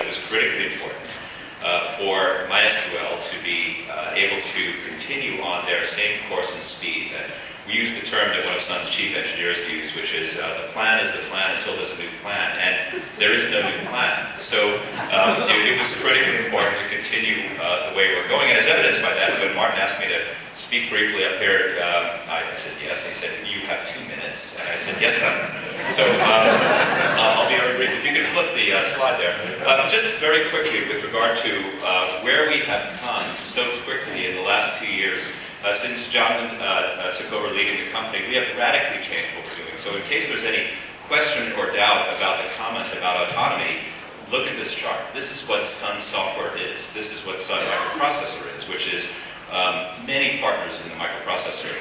It was critically important for MySQL to be able to continue on their same course and speed. And we use the term that one of Sun's chief engineers used, which is the plan is the plan until there's a new plan, and there is no new plan. So it was critically important to continue the way we're going, and as evidenced by that, when Martin asked me to speak briefly up here, I said yes, and he said, you have 2 minutes, and I said yes, ma'am. So I'll be very brief. If you could flip the slide there. Just very quickly with regard to where we have come so quickly in the last 2 years, since Jonathan took over leading the company, we have radically changed what we're doing. So in case there's any question or doubt about the comment about autonomy, look at this chart. This is what Sun software is. This is what Sun microprocessor is, which is many partners in the microprocessor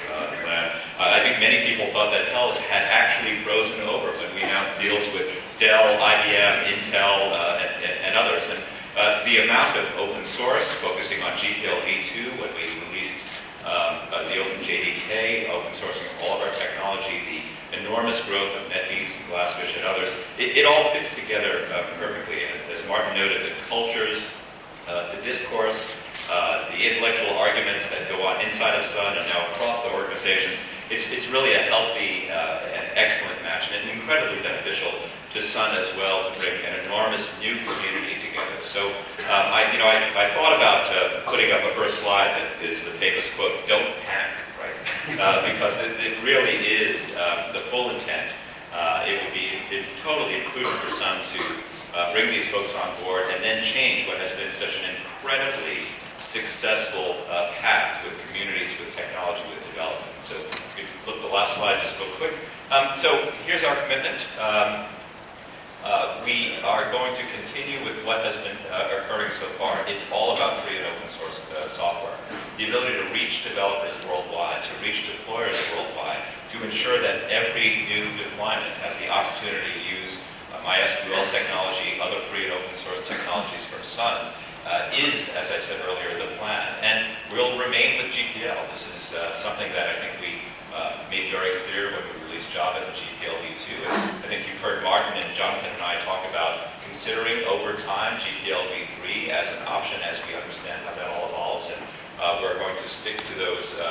plan. I think many people thought that hell had actually frozen over when we announced deals with Dell, IBM, Intel, and others. And the amount of open source, focusing on GPL v2 when we released the OpenJDK, open sourcing all of our technology, the enormous growth of NetBeans and Glassfish and others, it all fits together perfectly. And as Martin noted, the cultures, the discourse, the intellectual arguments that go on inside of Sun and now across the organizations, it's really a healthy and excellent match, and incredibly beneficial to Sun as well to bring an enormous new community together. So I thought about putting up a first slide that is the famous quote, "Don't panic," right? Because it really is the full intent. It would be totally imprudent for Sun to bring these folks on board and then change what has been such an incredibly successful path with communities, with technology, with development. So if you flip the last slide just real quick. So here's our commitment. We are going to continue with what has been occurring so far. It's all about free and open source software. The ability to reach developers worldwide, to reach deployers worldwide, to ensure that every new deployment has the opportunity to use MySQL technology, other free and open source technologies from Sun, is, as I said earlier, the plan. And we'll remain with GPL. This is something that I think we made very clear when we released Java and GPL v2. And I think you've heard Martin and Jonathan and I talk about considering over time GPL v3 as an option as we understand how that all evolves. And we're going to stick to those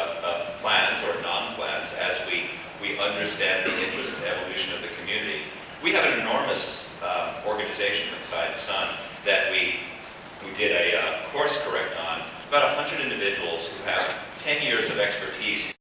plans or non-plans as we understand the interest and evolution of the community. We have an enormous organization inside Sun that we did a course correct on, about 100 individuals who have 10 years of expertise